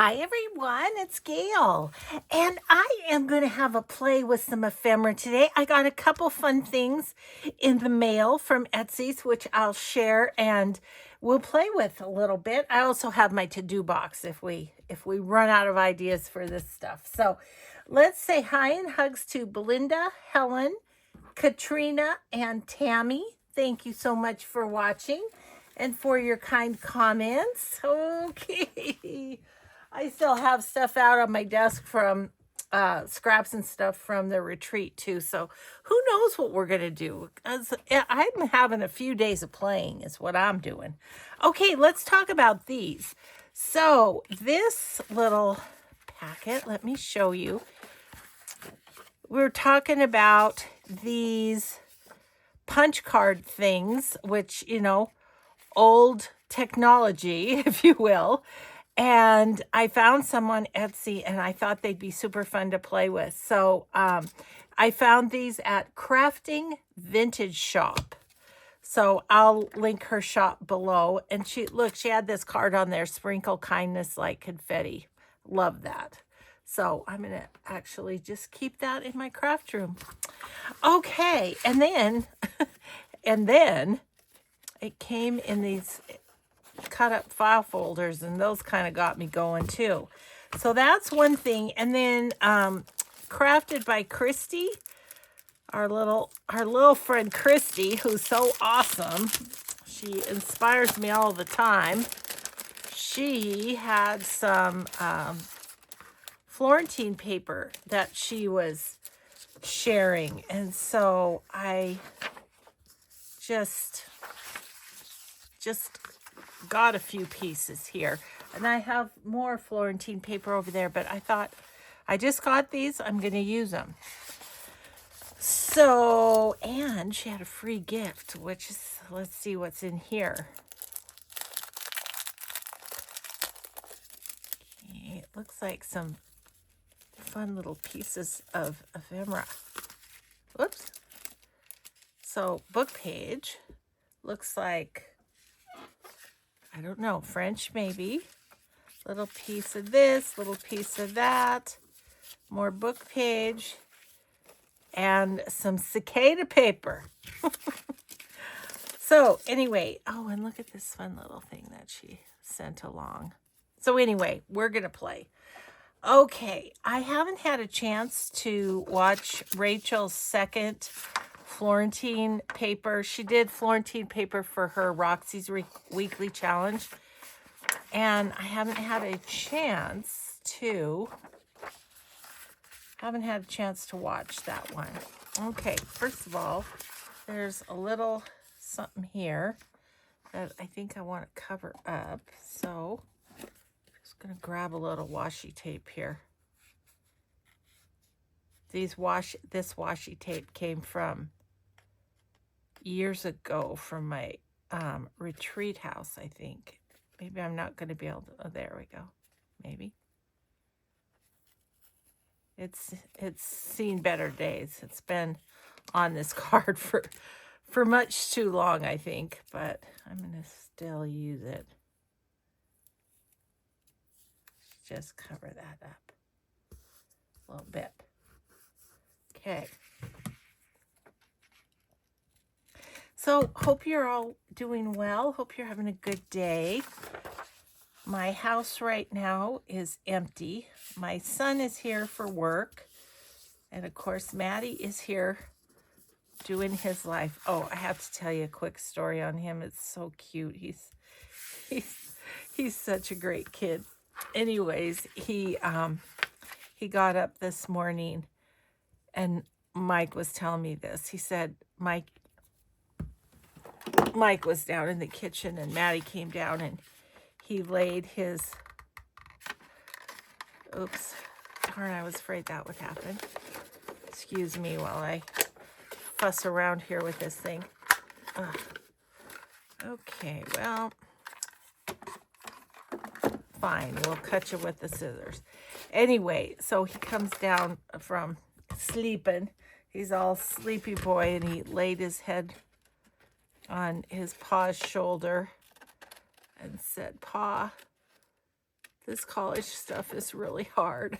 Hi everyone, it's Gail, and I am going to have a play with some ephemera today. I got a couple fun things in the mail from Etsy's, which I'll share and we'll play with a little bit. I also have my to-do box if we run out of ideas for this stuff. So let's say hi and hugs to Belinda, Helen, Katrina, and Tammy. Thank you so much for watching and for your kind comments. Okay. I still have stuff out on my desk from scraps and stuff from the retreat too. So who knows what we're going to do? I'm having a few days of playing is what I'm doing. Okay, let's talk about these. So this little packet, let me show you. We're talking about these punch card things, which, old technology, if you will. And I found some on Etsy and I thought they'd be super fun to play with. So I found these at Crafting Vintage Shop. So I'll link her shop below. And she had this card on there, sprinkle kindness like confetti. Love that. So I'm going to actually just keep that in my craft room. Okay. And then it came in these cut up file folders, and those kind of got me going too. So that's one thing. And then crafted by Christy, our little friend Christy, who's so awesome. She inspires me all the time. She had some Florentine paper that she was sharing, and so I just got a few pieces here, and I have more Florentine paper over there, but I thought I just got these, I'm going to use them. So, and she had a free gift, which is, let's see what's in here. Okay, it looks like some fun little pieces of ephemera. Whoops. So, book page looks like, I don't know, French maybe. Little piece of this, little piece of that. More book page. And some cicada paper. So anyway, oh, and look at this fun little thing that she sent along. So anyway, we're going to play. Okay, I haven't had a chance to watch Rachel's second Florentine paper. She did Florentine paper for her Roxy's weekly challenge, and I haven't had a chance to watch that one. Okay, first of all, there's a little something here that I think I want to cover up, so I'm just going to grab a little washi tape here. This washi tape came from years ago from my retreat house, I think. Maybe I'm not going to be able to, oh, there we go. Maybe. It's seen better days. It's been on this card for much too long, I think, but I'm going to still use it. Just cover that up a little bit. Okay. So, hope you're all doing well. Hope you're having a good day. My house right now is empty. My son is here for work. And of course, Maddie is here doing his life. Oh, I have to tell you a quick story on him. It's so cute. He's such a great kid. Anyways, he got up this morning and Mike was telling me this. He said, Mike was down in the kitchen and Maddie came down and he laid his, oops, darn, I was afraid that would happen. Excuse me while I fuss around here with this thing. Ugh. Okay, well, fine, we'll cut you with the scissors. Anyway, so he comes down from sleeping. He's all sleepy boy, and he laid his head on his pa's shoulder and said, Pa, This college stuff is really hard.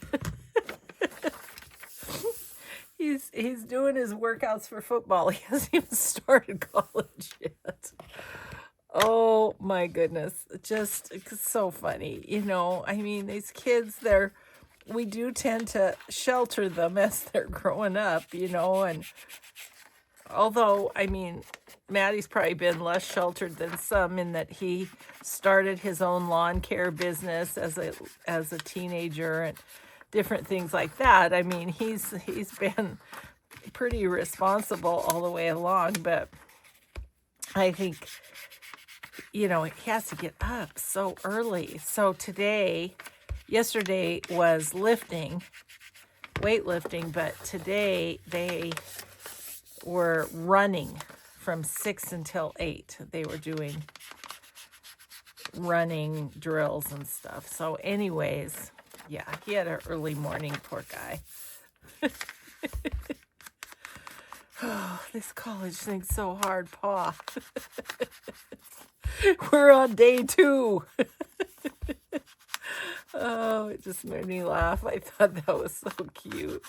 He's doing his workouts for football. He hasn't even started college yet. Oh my goodness. Just so funny. You know, I mean, these kids, we do tend to shelter them as they're growing up, you know, and although, I mean, Maddie's probably been less sheltered than some in that he started his own lawn care business as a teenager and different things like that. I mean, he's been pretty responsible all the way along, but I think, you know, he has to get up so early. So yesterday was weightlifting, but today they were running from 6 until 8. They were doing running drills and stuff. So anyways, yeah, he had an early morning, poor guy. Oh, this college thing's so hard, Pa. We're on day 2. Oh, it just made me laugh. I thought that was so cute.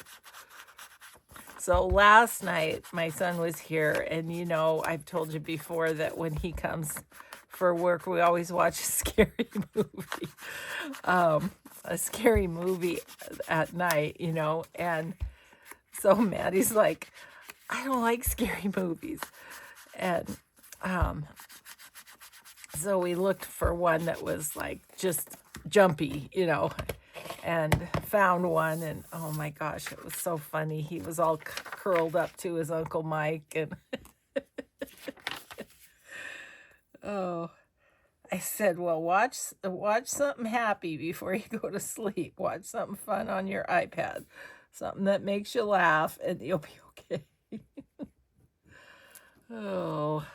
So last night, my son was here, and you know, I've told you before that when he comes for work, we always watch a scary movie. A scary movie at night, you know, and so Maddie's like, I don't like scary movies. And so we looked for one that was like just jumpy, you know, and found one, and oh my gosh, it was so funny. He was all curled up to his Uncle Mike, and oh, I said, well, watch something happy before you go to sleep. Watch something fun on your iPad, something that makes you laugh, and you'll be okay. Oh,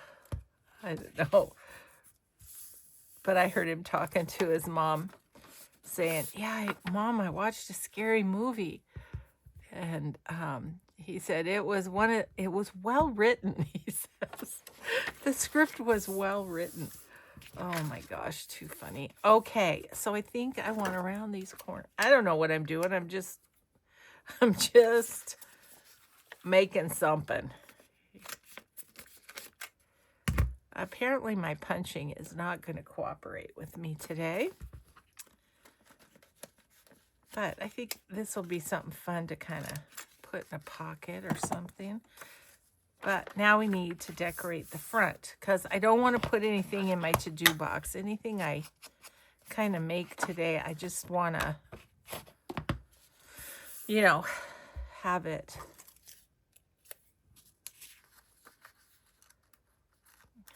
I don't know. But I heard him talking to his mom, saying, yeah, Mom, I watched a scary movie. And he said it was well written, he says. The script was well written. Oh my gosh, too funny. Okay, so I think I want to round these corners. I don't know what I'm doing. I'm just making something. Apparently my punching is not going to cooperate with me today. But I think this will be something fun to kind of put in a pocket or something. But now we need to decorate the front, because I don't want to put anything in my to-do box. Anything I kind of make today, I just want to, you know, have it.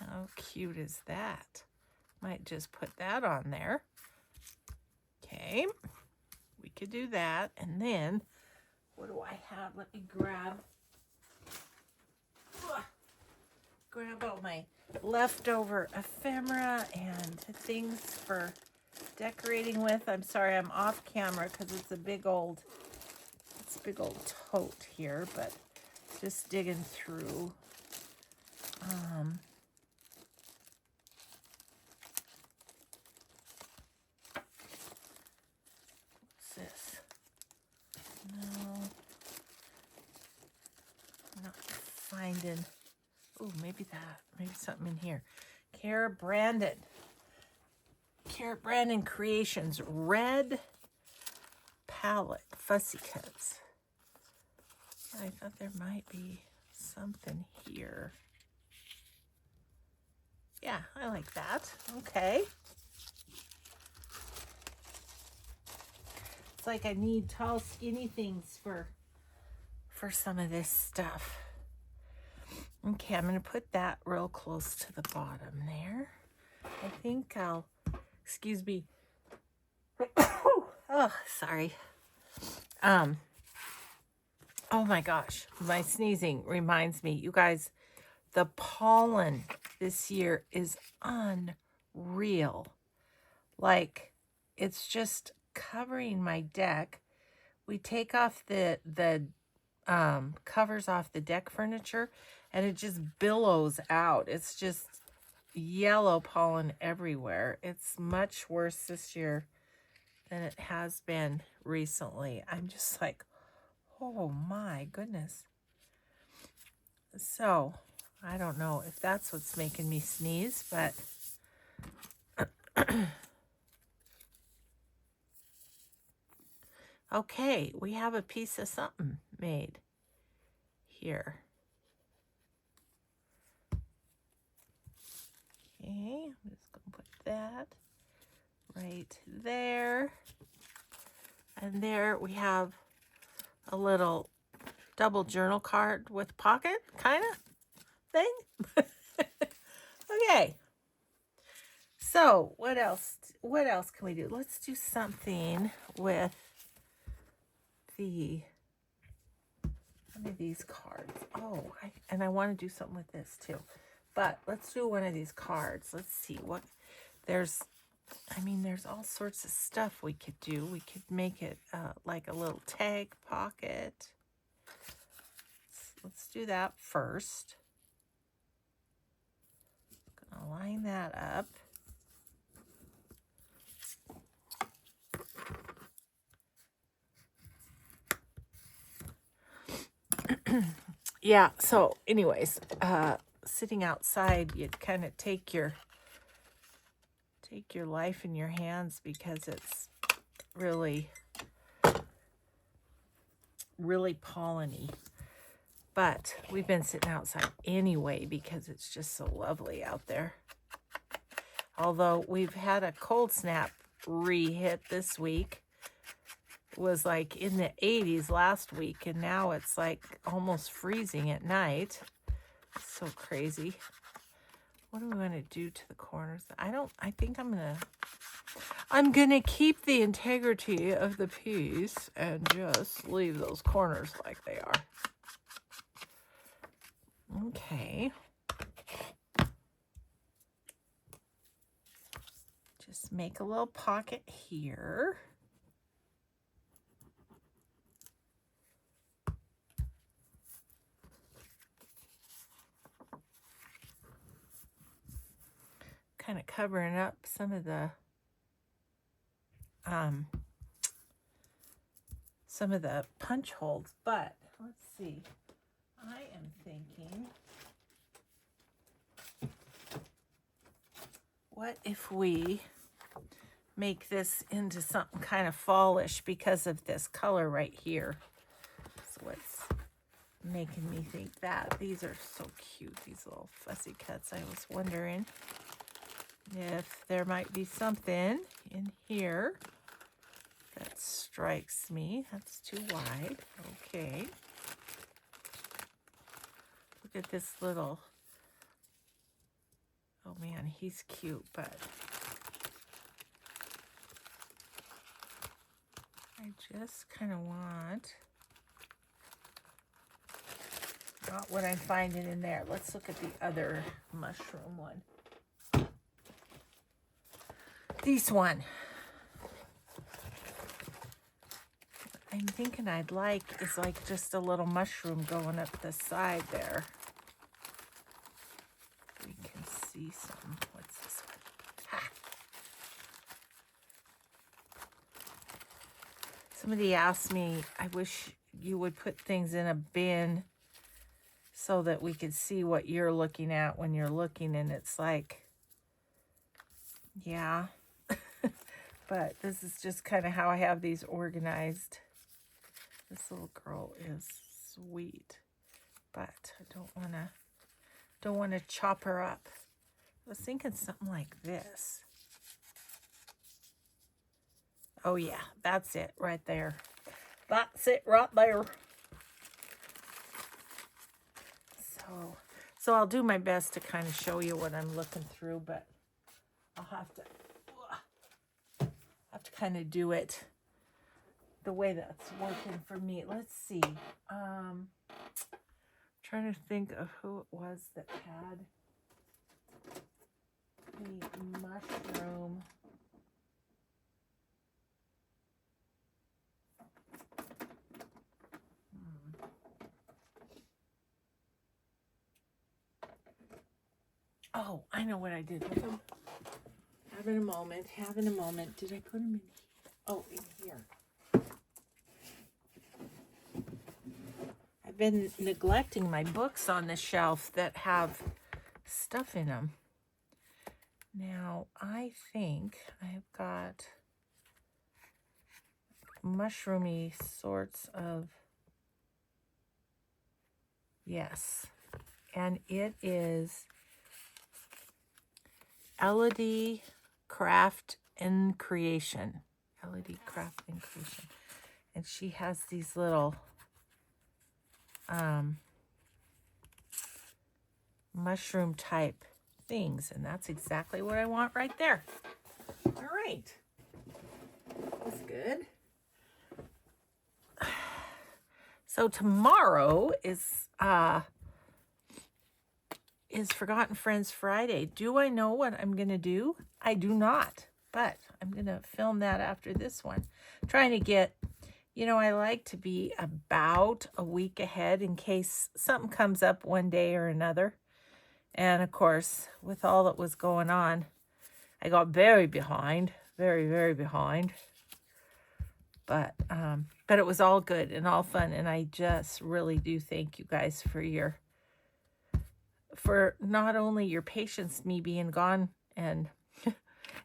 How cute is that? Might just put that on there. Okay. We could do that. And then, what do I have? Let me grab all my leftover ephemera and things for decorating with. I'm sorry, I'm off camera because it's a big old tote here, but just digging through. What's this? No, I'm not finding. Oh, maybe something in here. Kara Brandon Creations red palette fussy cuts. I thought there might be something here. Yeah, I like that. Okay. It's like I need tall, skinny things for some of this stuff. Okay, I'm going to put that real close to the bottom there. I think excuse me. Oh, sorry. Oh my gosh, my sneezing reminds me, you guys, the pollen this year is unreal. Like, it's just covering my deck. We take off the covers off the deck furniture, and it just billows out. It's just yellow pollen everywhere. It's much worse this year than it has been recently. I'm just like, oh my goodness. So, I don't know if that's what's making me sneeze, but okay, we have a piece of something made here. Okay, I'm just going to put that right there. And there we have a little double journal card with pocket kind of thing. Okay. So what else can we do? Let's do something with one of these cards. Oh, I want to do something with this too. But let's do one of these cards. Let's see what there's all sorts of stuff we could do. We could make it like a little tag pocket. Let's do that first. Gonna line that up. Yeah, so anyways, sitting outside, you kind of take your life in your hands because it's really polleny. But we've been sitting outside anyway because it's just so lovely out there. Although we've had a cold snap re-hit this week. It was like in the 80s last week, and now it's like almost freezing at night. It's so crazy. What are we going to do to the corners? I think I'm gonna keep the integrity of the piece and just leave those corners like they are. Okay. Just make a little pocket here. Kind of covering up some of the punch holes, but let's see. I am thinking, what if we make this into something kind of fallish because of this color right here? That's what's making me think that. These are so cute, these little fussy cuts. I was wondering if there might be something in here that strikes me. That's too wide. Okay. Look at this little, oh man, he's cute, but I just kind of want, not what I'm finding in there. Let's look at the other mushroom one. This one. I'm thinking I'd like is like just a little mushroom going up the side there. We can see some. What's this one? Ha! Somebody asked me, I wish you would put things in a bin so that we could see what you're looking at when you're looking, and it's like, yeah. But this is just kind of how I have these organized. This little girl is sweet, but I don't want to chop her up. I was thinking something like this. Oh yeah, that's it right there. That's it right there. So I'll do my best to kind of show you what I'm looking through, but I'll have to kind of do it the way that's working for me. Let's see. Trying to think of who it was that had the mushroom. Oh, I know what I did with them. Having a moment. Did I put them in here? Oh, in here. I've been neglecting my books on the shelf that have stuff in them. Now, I think I've got mushroomy sorts of, yes, and it is Elodie Craft and Creation. Elodie Craft and Creation. And she has these little mushroom type things, and that's exactly what I want right there. All right. That's good. So tomorrow is Forgotten Friends Friday. Do I know what I'm going to do? I do not, but I'm going to film that after this one. Trying to get, I like to be about a week ahead in case something comes up one day or another. And of course, with all that was going on, I got very behind, very, very behind. But it was all good and all fun. And I just really do thank you guys for not only your patience, me being gone and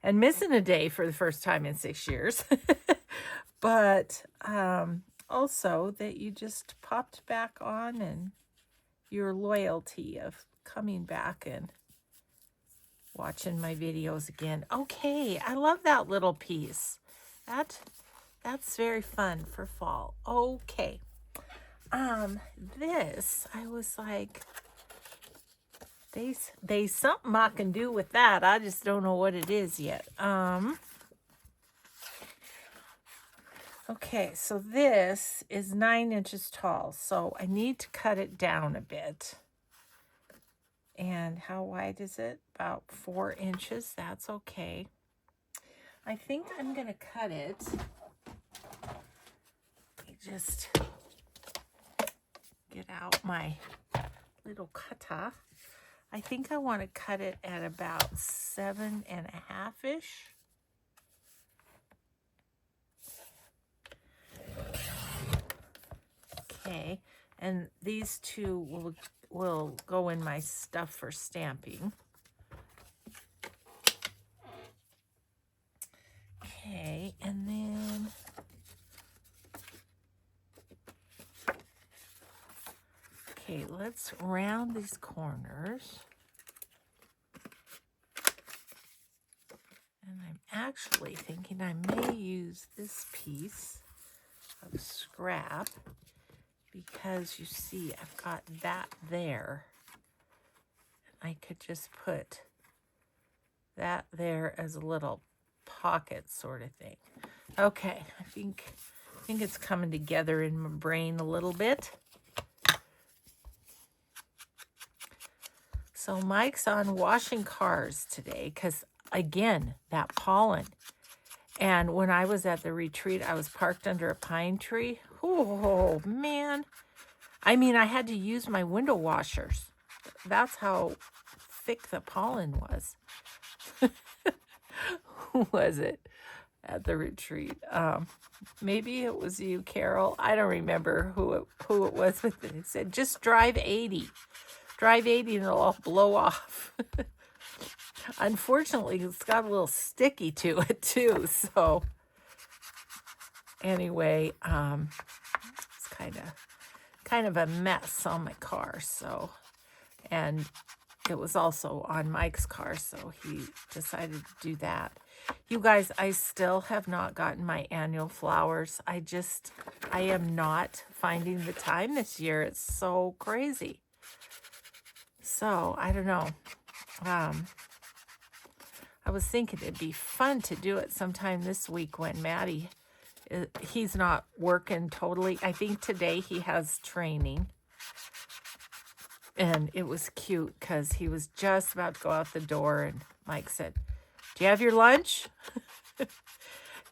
missing a day for the first time in 6 years, but also that you just popped back on and your loyalty of coming back and watching my videos again. Okay, I love that little piece. That's very fun for fall. Okay. This, I was like, there's something I can do with that. I just don't know what it is yet. Okay, so this is 9 inches tall, so I need to cut it down a bit. And how wide is it? About 4 inches. That's okay. I think I'm going to cut it. Let me just get out my little cutter. I think I want to cut it at about 7.5-ish. Okay, and these two will go in my stuff for stamping. Okay, and then let's round these corners. And I'm actually thinking I may use this piece of scrap because you see I've got that there. And I could just put that there as a little pocket sort of thing. Okay, I think it's coming together in my brain a little bit. So Mike's on washing cars today because, again, that pollen. And when I was at the retreat, I was parked under a pine tree. Oh, man. I mean, I had to use my window washers. That's how thick the pollen was. Who was it at the retreat? Maybe it was you, Carol. I don't remember who it was. But it said, just drive 80. Drive 80 and it'll all blow off. Unfortunately, it's got a little sticky to it too. So anyway, it's kind of a mess on my car. So, and it was also on Mike's car, so he decided to do that. You guys, I still have not gotten my annual flowers. I am not finding the time this year. It's so crazy. So, I don't know. I was thinking it'd be fun to do it sometime this week when Maddie, he's not working totally. I think today he has training. And it was cute because he was just about to go out the door and Mike said, do you have your lunch?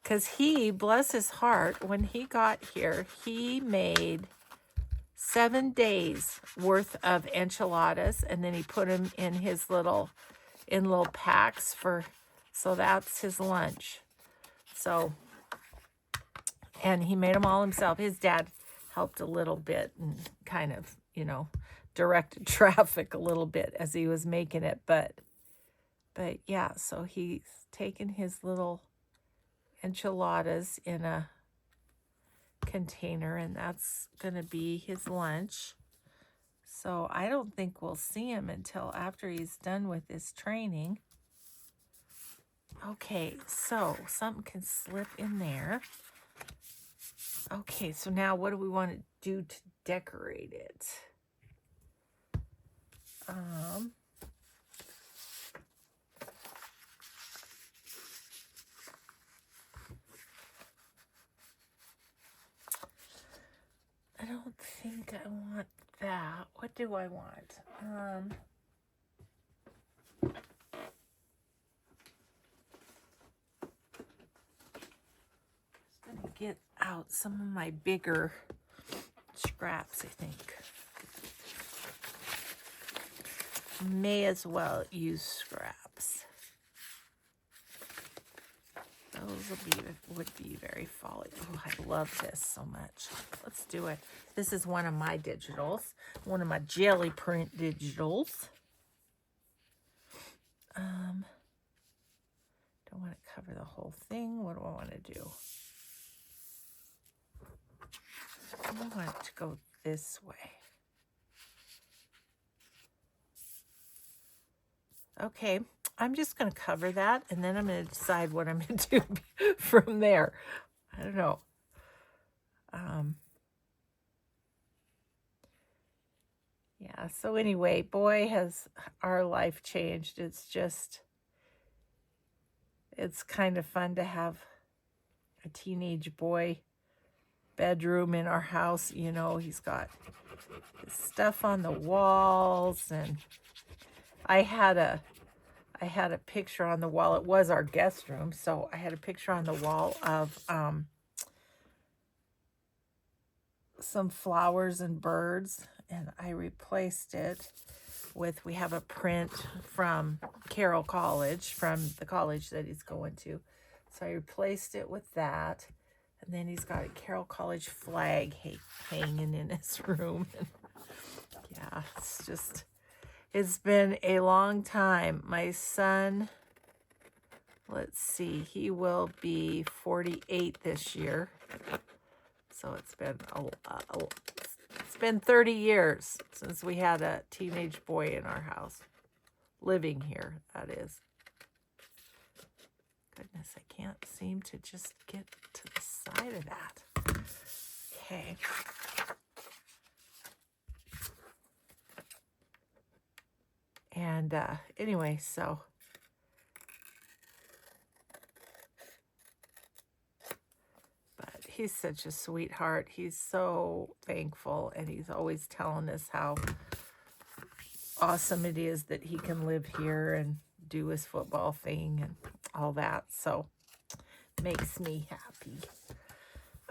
Because he, bless his heart, when he got here, he made 7 days worth of enchiladas, and then he put them in his little packs so that's his lunch. So And he made them all himself. His dad helped a little bit and kind of, you know, directed traffic a little bit as he was making it. But yeah, so he's taken his little enchiladas in a container, and that's going to be his lunch. So I don't think we'll see him until after he's done with his training. Okay, so something can slip in there. Okay, so now what do we want to do to decorate it? I don't think I want that. What do I want? Just gonna get out some of my bigger scraps, I think. May as well use scraps. Those would be very folly. Oh, I love this so much. Let's do it. This is one of my digitals, one of my jelly print digitals. Don't want to cover the whole thing. What do I want to do? I want it to go this way. Okay, I'm just going to cover that, and then I'm going to decide what I'm going to do from there. I don't know. Yeah, so anyway, boy, has our life changed. It's kind of fun to have a teenage boy bedroom in our house. You know, he's got stuff on the walls, and I had a picture on the wall. It was our guest room, so I had a picture on the wall of some flowers and birds, and I replaced it with, we have a print from Carroll College, from the college that he's going to. So I replaced it with that, and then he's got a Carroll College flag hanging in his room. Yeah, it's been a long time. My son, let's see, he will be 48 this year. So it's been 30 years since we had a teenage boy in our house. Living here, that is. Goodness, I can't seem to just get to the side of that. Okay. And anyway, so he's such a sweetheart. He's so thankful, and he's always telling us how awesome it is that he can live here and do his football thing and all that. So makes me happy.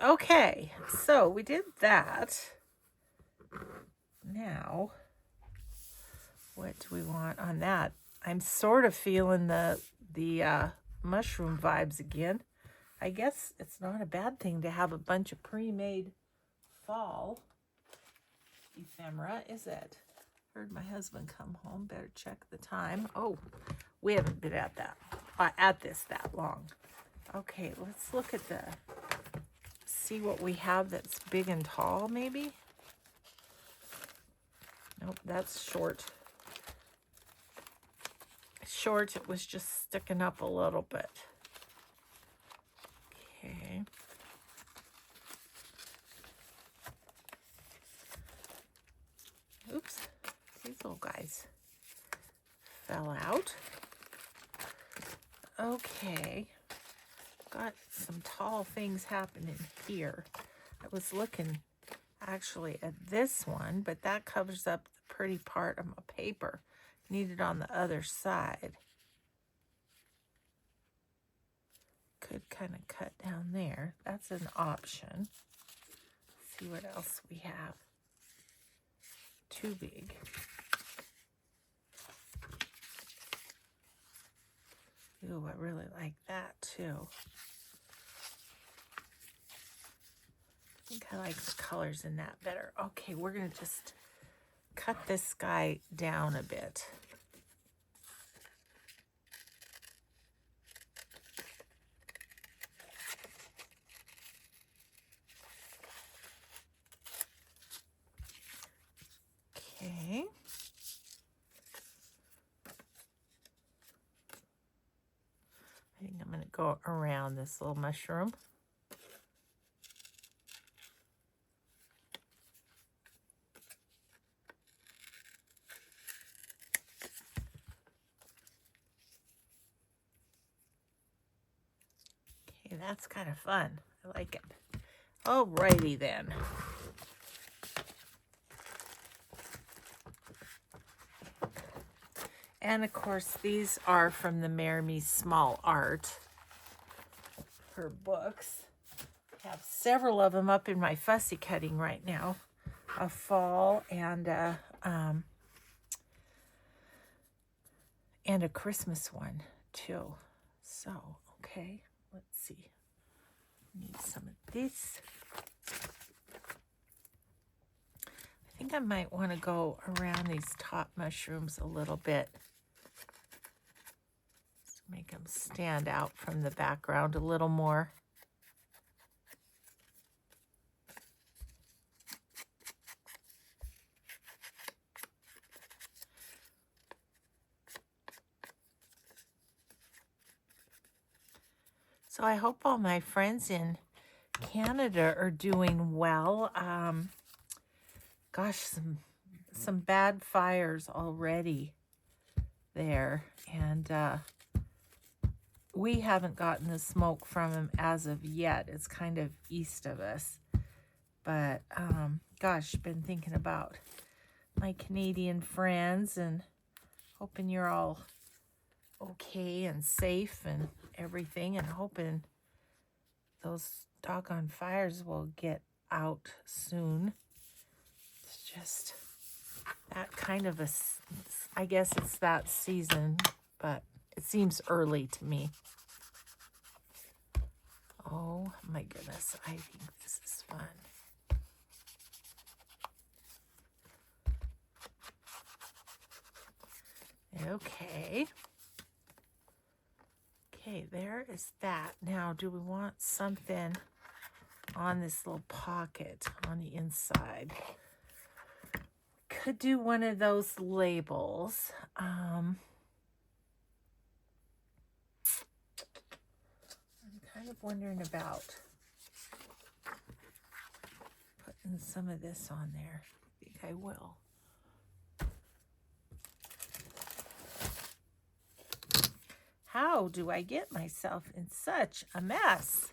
Okay, so we did that. Now, what do we want on that? I'm sort of feeling the mushroom vibes again. I guess it's not a bad thing to have a bunch of pre-made fall ephemera, is it? Heard my husband come home. Better check the time. Oh, we haven't been at this that long. Okay, let's look at see what we have that's big and tall, maybe. Nope, that's short. Short, it was just sticking up a little bit. Okay. Oops, these little guys fell out. Okay, got some tall things happening here. I was looking actually at this one, but that covers up the pretty part of my paper. Need it on the other side. Could kind of cut down there. That's an option. Let's see what else we have. Too big. Ooh, I really like that too. think I like the colors in that better. Okay, we're going to just cut this guy down a bit. Okay. I think I'm going to go around this little mushroom. Okay, that's kind of fun. I like it. Alrighty then. And of course, these are from the Maremy Small Art, her books. I have several of them up in my fussy cutting right now. A fall and a Christmas one too. So, okay, let's see. Need some of this. I think I might want to go around these top mushrooms a little bit. Make them stand out from the background a little more. So I hope all my friends in Canada are doing well. Gosh, some bad fires already there, and we haven't gotten the smoke from them as of yet. It's kind of east of us. But, gosh, been thinking about my Canadian friends and hoping you're all okay and safe and everything, and hoping those doggone fires will get out soon. It's just that kind of I guess it's that season, but it seems early to me. Oh my goodness, I think this is fun. Okay. Okay, there is that. Now, do we want something on this little pocket on the inside? Could do one of those labels. I'm kind of wondering about putting some of this on there. I think I will. How do I get myself in such a mess?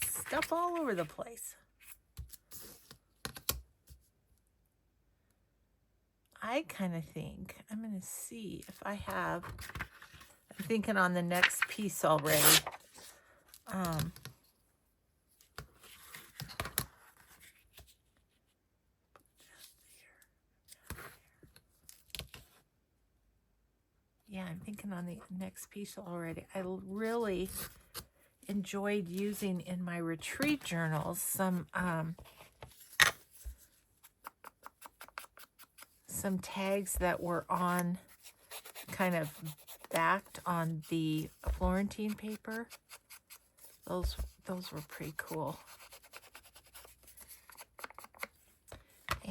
Stuff all over the place. I kind of think I'm going to see if I have, I'm thinking on the next piece already. Yeah, I'm thinking on the next piece already. I really enjoyed using in my retreat journals some tags that were on, kind of backed on the Florentine paper. Those were pretty cool.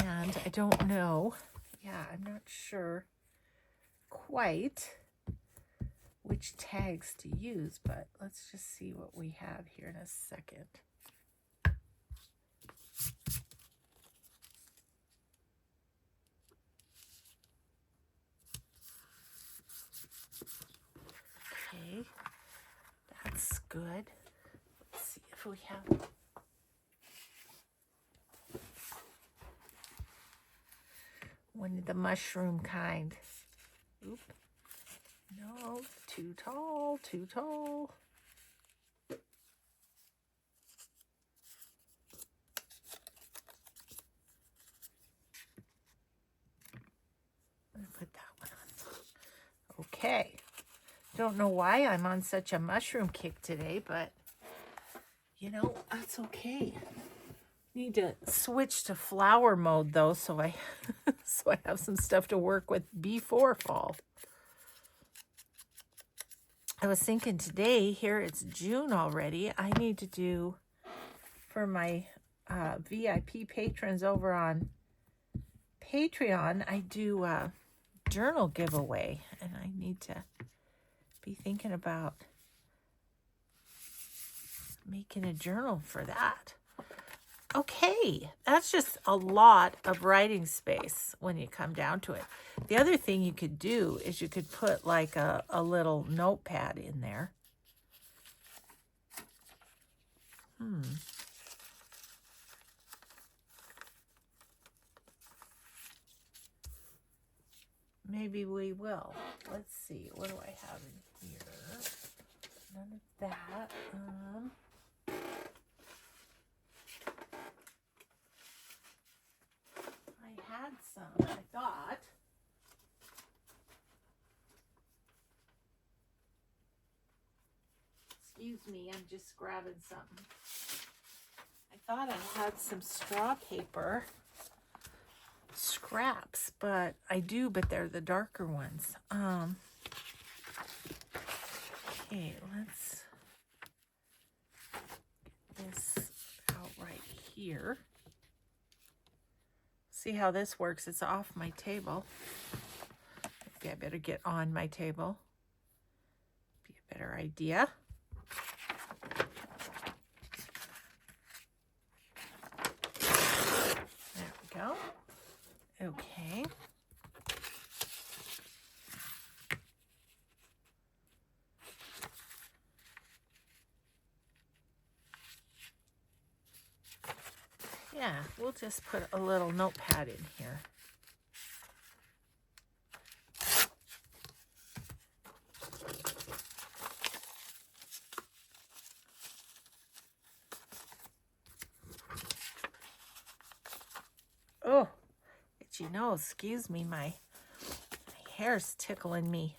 And I don't know, I'm not sure quite which tags to use, but let's just see what we have here in a second. Okay, that's good. Let's see if we have one of the mushroom kind. Oop. No, too tall, too tall. I'm going to put that one on. Okay. Don't know why I'm on such a mushroom kick today, but, you know, that's okay. Need to switch to flower mode though, so I so I have some stuff to work with before fall. I was thinking today, here it's June already, I need to do for my VIP patrons over on Patreon, I do a journal giveaway, and I need to be thinking about making a journal for that. Okay, that's just a lot of writing space when you come down to it. The other thing you could do is you could put like a little notepad in there. Maybe we will. Let's see, what do I have in here? None of that. I had some, I thought. Excuse me, I'm just grabbing something. I thought I had some straw paper scraps, but I do, but they're the darker ones. Okay, let's get this out right here. See how this works? It's off my table. Maybe I better get on my table. Be a better idea. There we go. Okay. Yeah, we'll just put a little notepad in here. Oh, but you know, excuse me, my hair's tickling me.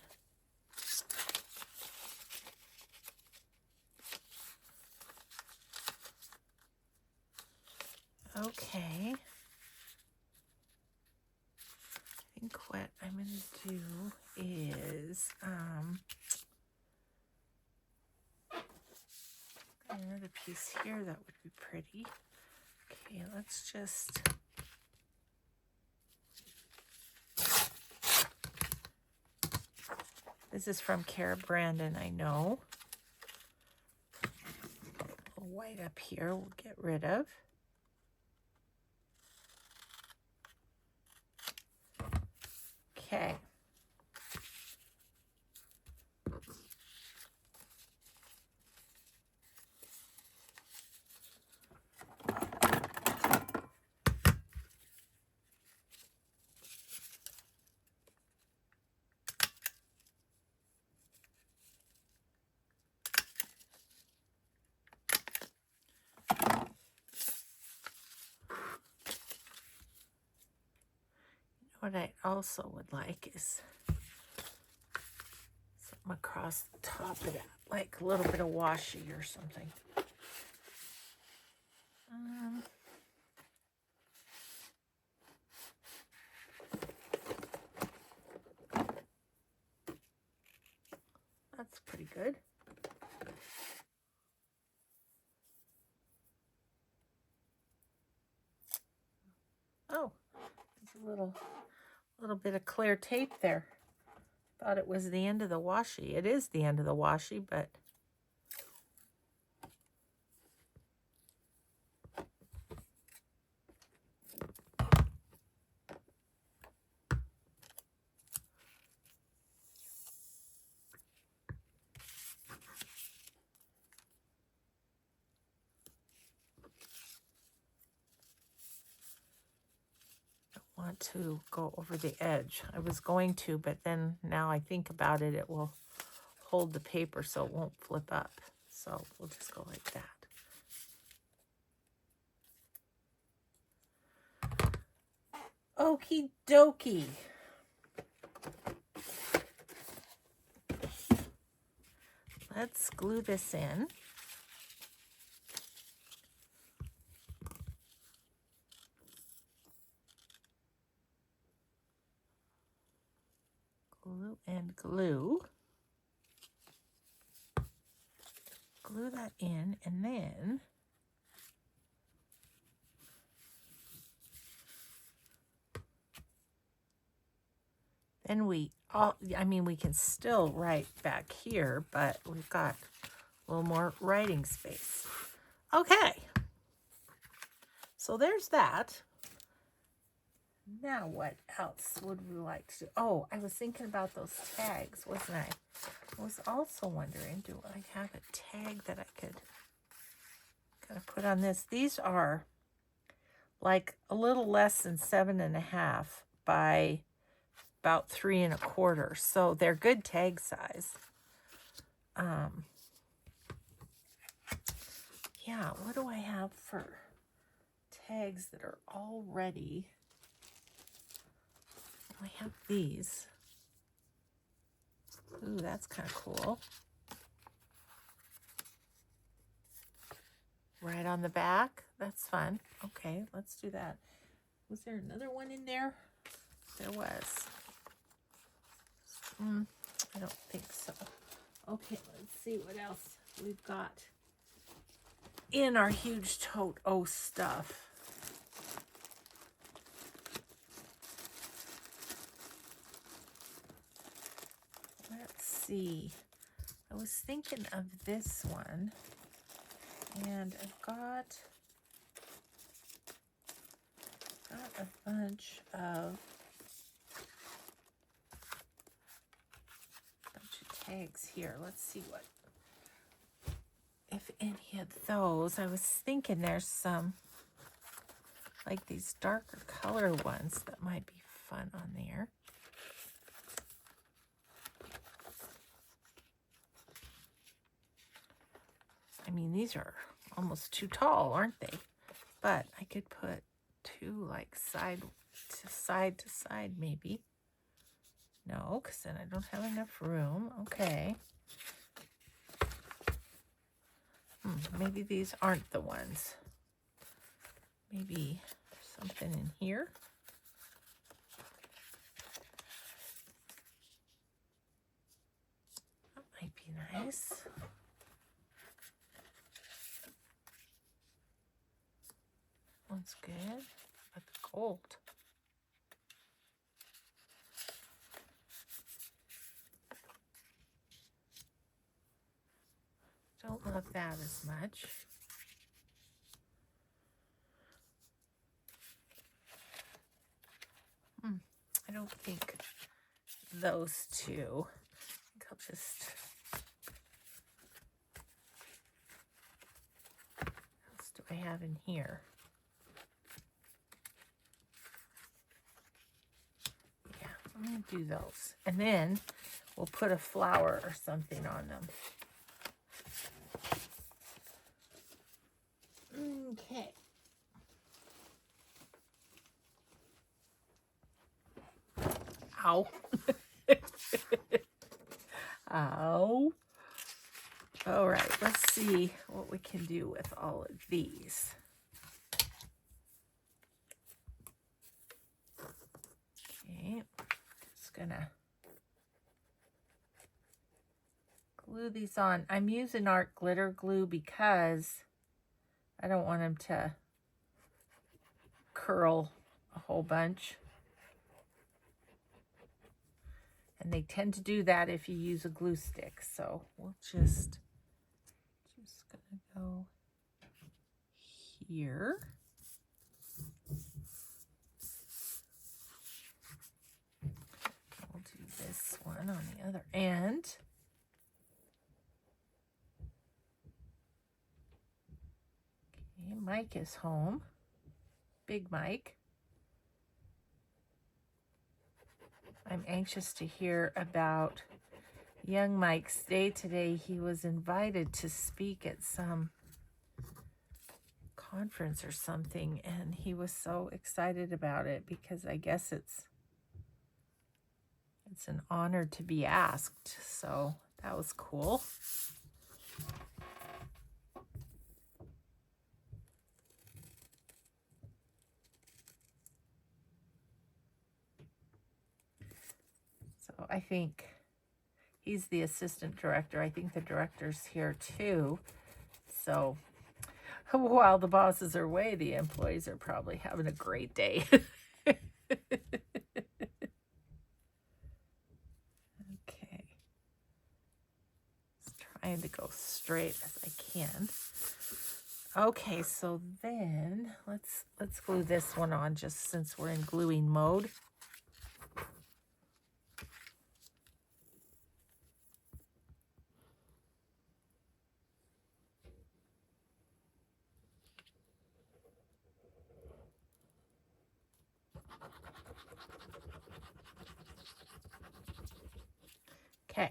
Okay. I think what I'm going to do is another piece here that would be pretty. Okay, let's just this is from Cara Brandon, I know. A white up here we'll get rid of. Okay. What I also would like is something across the top of that, like a little bit of washi or something. That's pretty good. Oh, there's a little bit of clear tape there. Thought it was the end of the washi. It is the end of the washi, but want to go over the edge. I was going to, but then now I think about it, it will hold the paper so it won't flip up. So we'll just go like that. Okie dokie. Let's glue this in. glue that in, and then we can still write back here, but we've got a little more writing space. Okay, so there's that. Now what else would we like to do? Oh, I was thinking about those tags, wasn't I? I was also wondering, do I have a tag that I could kind of put on this? These are like a little less than 7.5 by about 3 1/4. So they're good tag size. Yeah, what do I have for tags that are all ready? I have these. Ooh, that's kind of cool. Right on the back. That's fun. Okay, let's do that. Was there another one in there? There was. I don't think so. Okay, let's see what else we've got in our huge tote stuff. Let's see. I was thinking of this one, and I've got a bunch of tags here. Let's see what, if any of those. I was thinking there's some, like these darker color ones that might be fun on there. I mean, these are almost too tall, aren't they? But I could put two like side to side maybe. No, because then I don't have enough room. Okay. Maybe these aren't the ones. Maybe there's something in here. That might be nice. One's good, but the gold. Don't love that as much. I don't think those two. I think I'll just. What else do I have in here? Yeah, I'm going to do those. And then we'll put a flower or something on them. Okay. Ow. Ow. All right, let's see what we can do with all of these. Okay, just gonna glue these on. I'm using art glitter glue because I don't want them to curl a whole bunch. And they tend to do that if you use a glue stick. So we'll just gonna go here. We'll do this one on the other end. Okay, Mike is home. Big Mike. I'm anxious to hear about young Mike's day today. He was invited to speak at some conference or something, and he was so excited about it because I guess it's an honor to be asked. So that was cool. So I think he's the assistant director. I think the director's here too. So while the bosses are away, the employees are probably having a great day. Okay. Just trying to go straight as I can. Okay, so then let's glue this one on just since we're in gluing mode. Okay.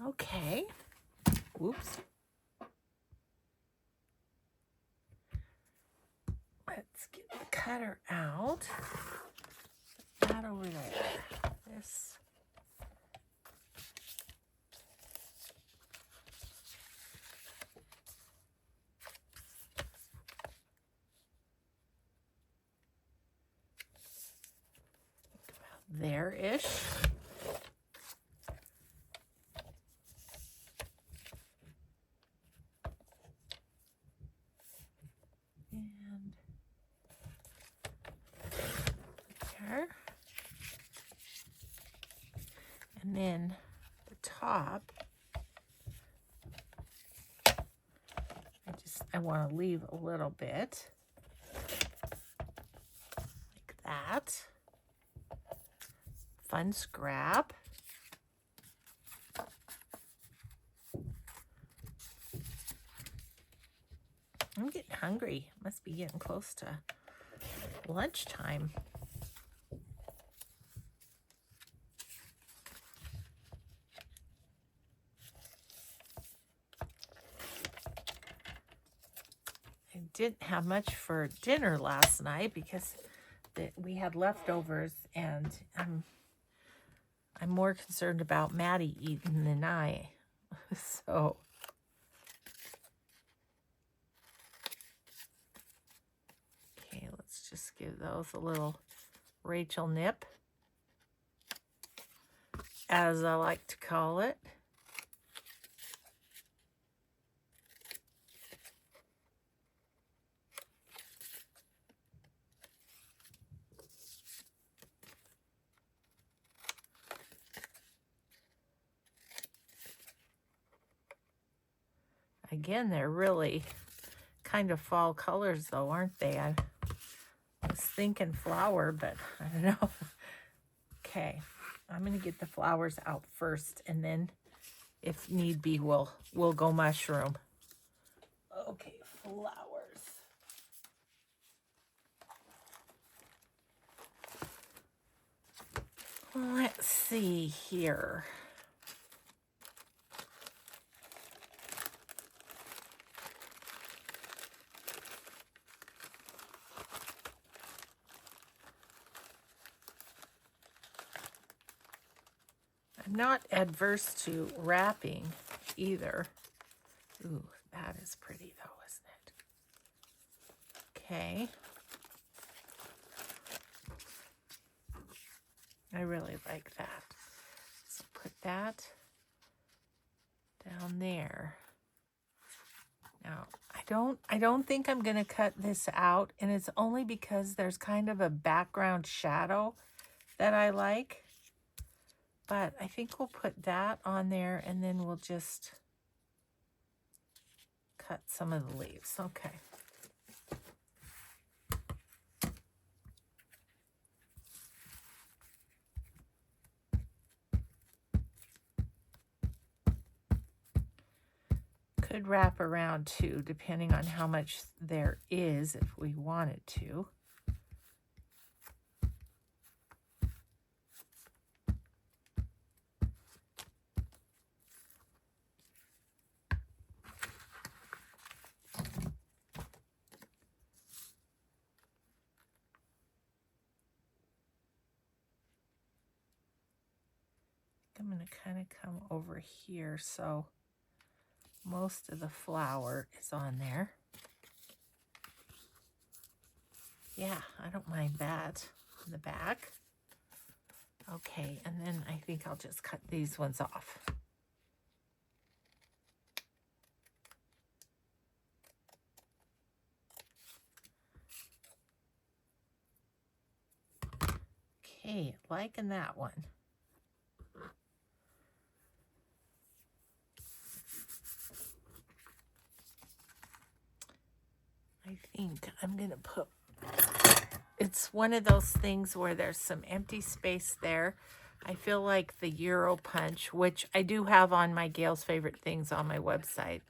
Okay. Oops. Let's get the cutter out. Put that over there. This. There-ish. And there. And then the top, I want to leave a little bit like that. Fun scrap. I'm getting hungry. Must be getting close to lunchtime. I didn't have much for dinner last night because we had leftovers, and I'm more concerned about Maddie eating than I. So okay, let's just give those a little Rachel nip, as I like to call it. Again, they're really kind of fall colors though, aren't they? I was thinking flower, but I don't know. Okay, I'm gonna get the flowers out first, and then if need be, we'll go mushroom. Okay, flowers. Let's see here. I'm not adverse to wrapping either. Ooh, that is pretty though, isn't it? Okay. I really like that. So put that down there. Now, I don't think I'm going to cut this out, and it's only because there's kind of a background shadow that I like. But I think we'll put that on there, and then we'll just cut some of the leaves. Okay. Could wrap around too, depending on how much there is, if we wanted to. I'm going to kind of come over here so most of the flower is on there. Yeah, I don't mind that in the back. Okay, and then I think I'll just cut these ones off. Okay, liking that one. I think I'm going to put, it's one of those things where there's some empty space there. I feel like the Euro punch, which I do have on my Gail's Favorite Things on my website,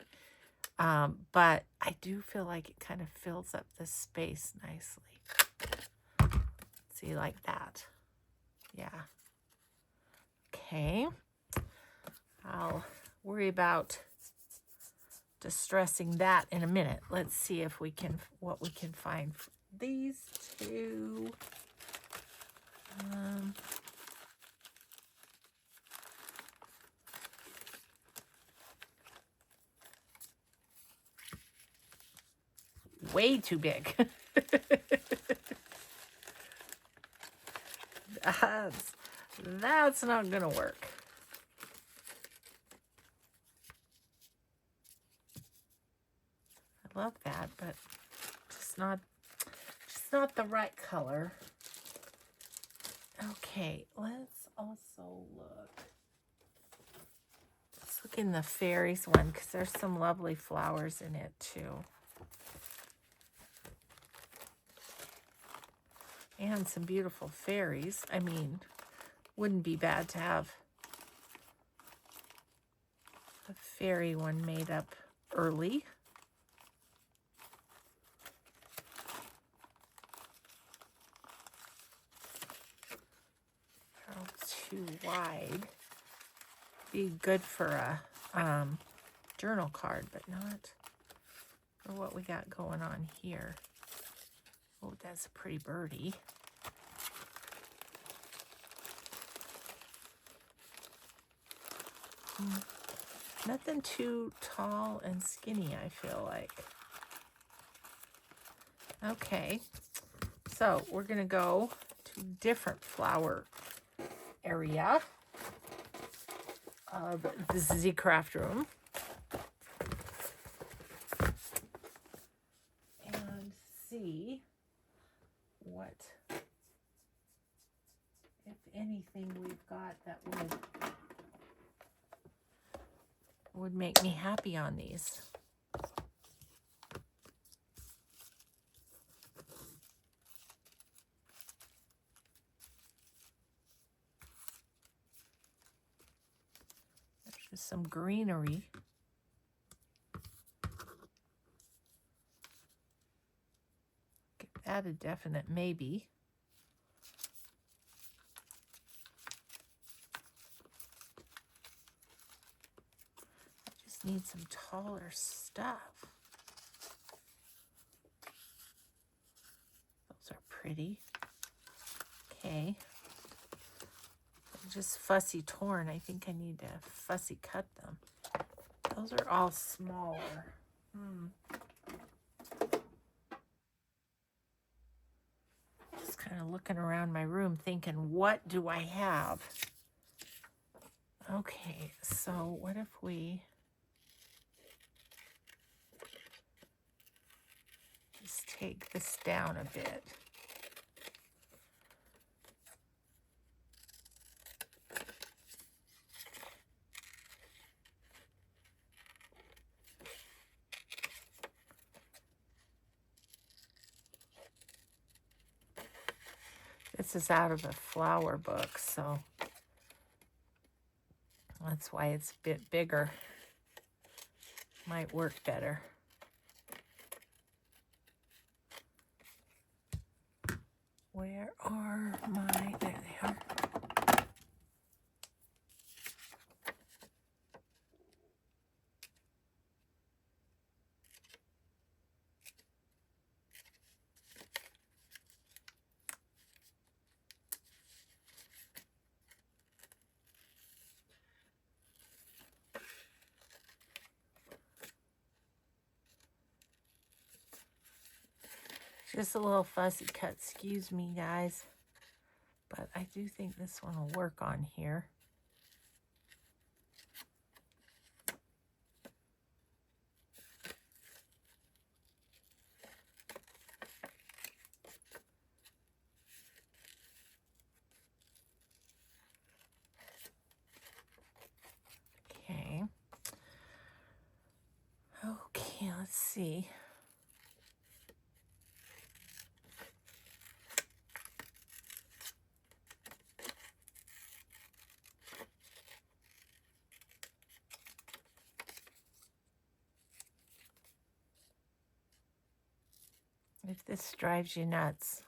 but I do feel like it kind of fills up the space nicely. See, like that. Yeah. Okay. I'll worry about distressing that in a minute. Let's see if we can, what we can find for these two. Way too big. That's not gonna work. I love that, but just not the right color. Okay, let's also look. Let's look in the fairies one because there's some lovely flowers in it too. And some beautiful fairies. I mean, wouldn't be bad to have a fairy one made up early. Too wide. Be good for a journal card, but not for what we got going on here. Oh, that's a pretty birdie. Nothing too tall and skinny, I feel like. Okay, so we're gonna go to different flower area of the Z Craft room and see what, if anything, we've got that would make me happy on these. There's some greenery. Give that a definite maybe. I just need some taller stuff. Those are pretty. Okay. Just fussy torn. I think I need to fussy cut them. Those are all smaller. Just kind of looking around my room thinking, what do I have? Okay, so what if we just take this down a bit? This is out of a flower book, so that's why it's a bit bigger. Might work better. Where are my, there they are. Just a little fussy cut, excuse me, guys. But I do think this one will work on here. Okay. Okay, let's see. If this drives you nuts,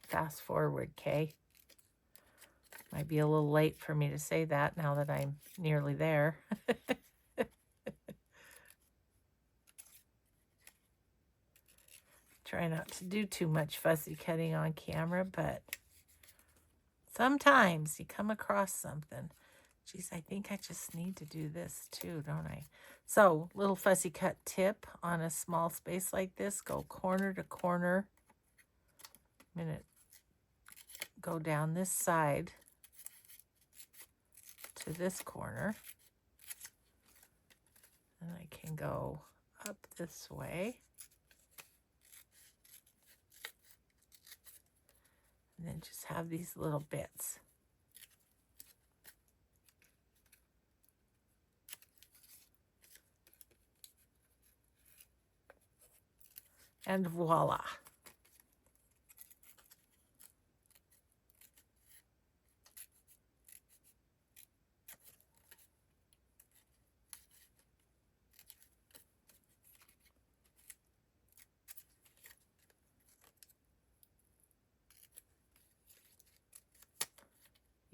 fast forward, Kay. Might be a little late for me to say that now that I'm nearly there. Try not to do too much fussy cutting on camera, but sometimes you come across something. Geez, I think I just need to do this too, don't I? So, little fussy cut tip on a small space like this. Go corner to corner. I'm going to go down this side to this corner. And I can go up this way. And then just have these little bits. And voila.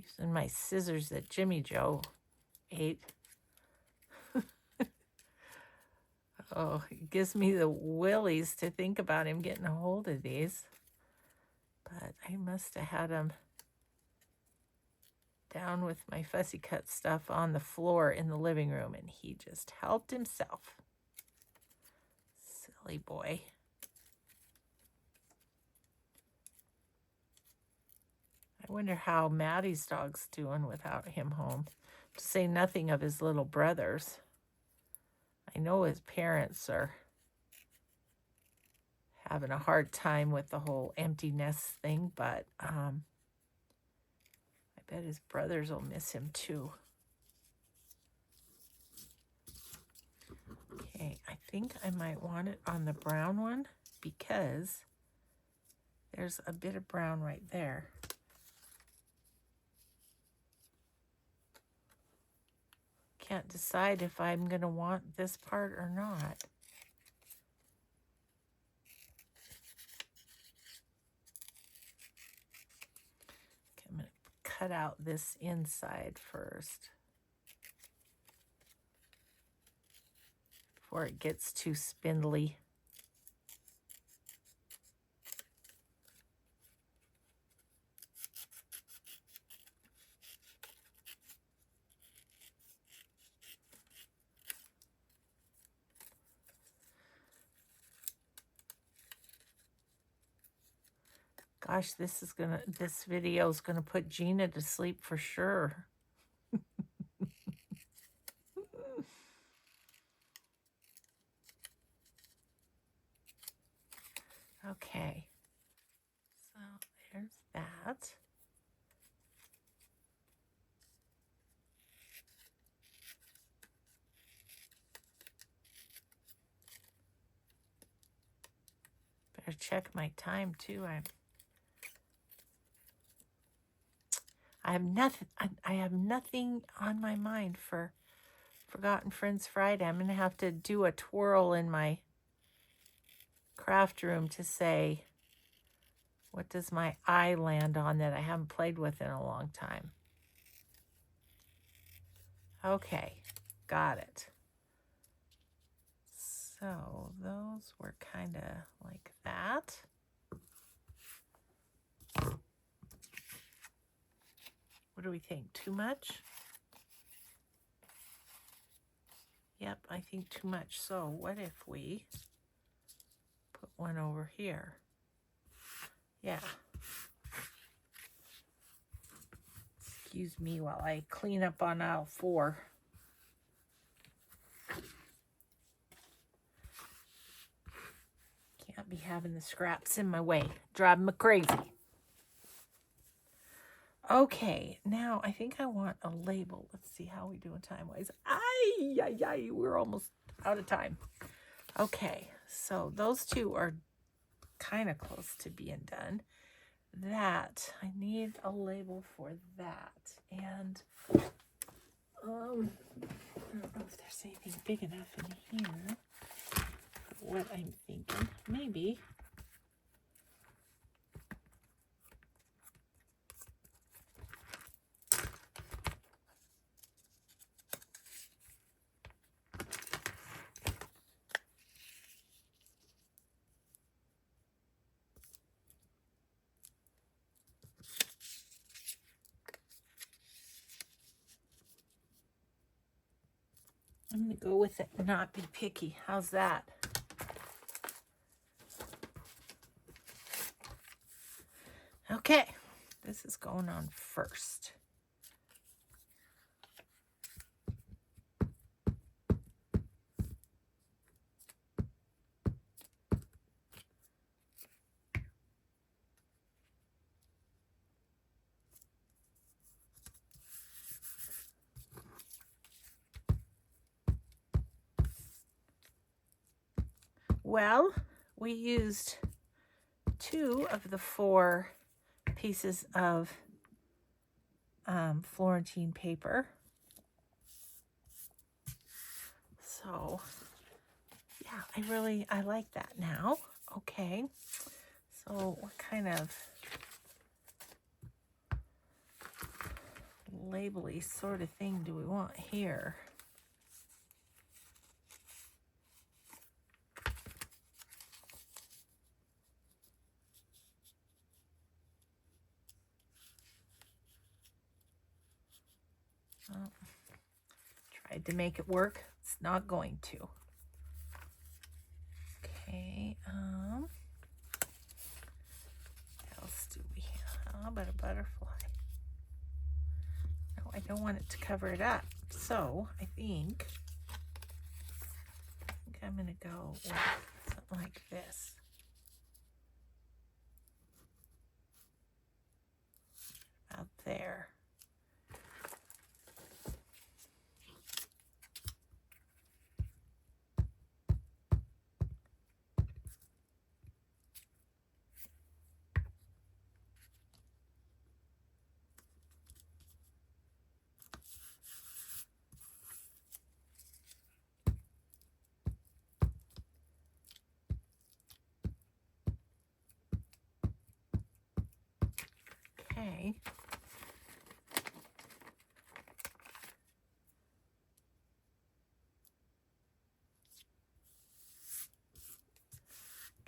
Using my scissors that Jimmy Joe ate. Oh, it gives me the willies to think about him getting a hold of these. But I must have had him down with my fussy cut stuff on the floor in the living room, and he just helped himself. Silly boy. I wonder how Maddie's dog's doing without him home, to say nothing of his little brothers. I know his parents are having a hard time with the whole empty nest thing, but I bet his brothers will miss him too. Okay, I think I might want it on the brown one because there's a bit of brown right there. Can't decide if I'm going to want this part or not. Okay, I'm going to cut out this inside first before it gets too spindly. Gosh, this video is gonna put Gina to sleep for sure. Okay, so there's that. Better check my time too. I have nothing on my mind for Forgotten Friends Friday. I'm gonna have to do a twirl in my craft room to say, what does my eye land on that I haven't played with in a long time? Okay, got it. So those were kind of like that. What do we think? Too much? Yep, I think too much. So what if we put one over here? Yeah. Excuse me while I clean up on aisle 4. Can't be having the scraps in my way. Driving me crazy. Okay, now I think I want a label. Let's see how we doing time-wise. Ay, we're almost out of time. Okay, so those two are kind of close to being done. That, I need a label for that. And, I don't know if there's anything big enough in here for what I'm thinking. Maybe. I'm going to go with it and not be picky. How's that? Okay, this is going on first. Well, we used 2 of the 4 pieces of Florentine paper. So, yeah, I like that now. Okay, so what kind of labely sort of thing do we want here? Well, tried to make it work. It's not going to. Okay, what else do we have? How about a butterfly? No, I don't want it to cover it up. So I think I'm going to go with something like this. Out there. Okay.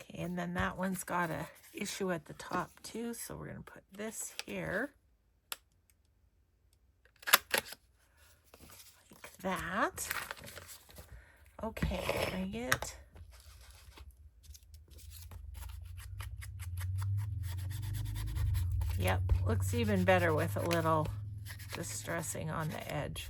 Okay, and then that one's got a issue at the top too, so we're going to put this here. Like that. Okay, can I get... Yep, looks even better with a little distressing on the edge.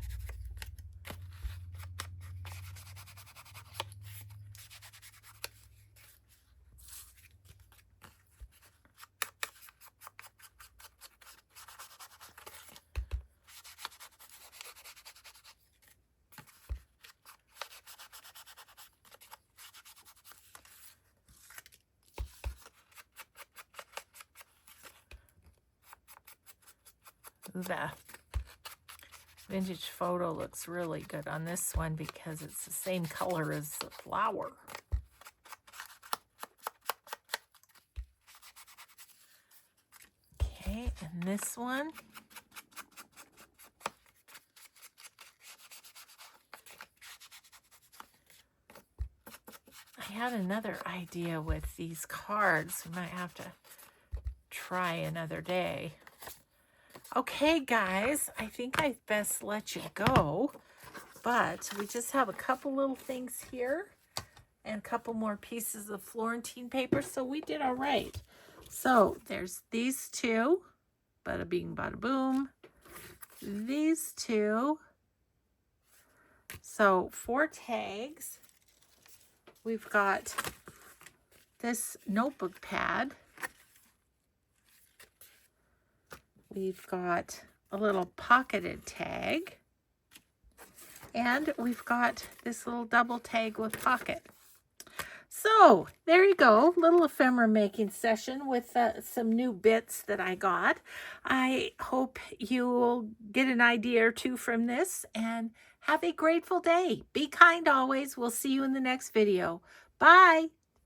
The vintage photo looks really good on this one because it's the same color as the flower. Okay, and this one. I had another idea with these cards. We might have to try another day. Okay, guys, I think I best let you go, but we just have a couple little things here and a couple more pieces of Florentine paper, so we did all right. So there's these two, bada bing, bada boom. These two. So 4 tags. We've got this notebook pad. We've got a little pocketed tag. And we've got this little double tag with pocket. So there you go, little ephemera making session with some new bits that I got. I hope you will get an idea or two from this, and have a grateful day. Be kind always. We'll see you in the next video. Bye.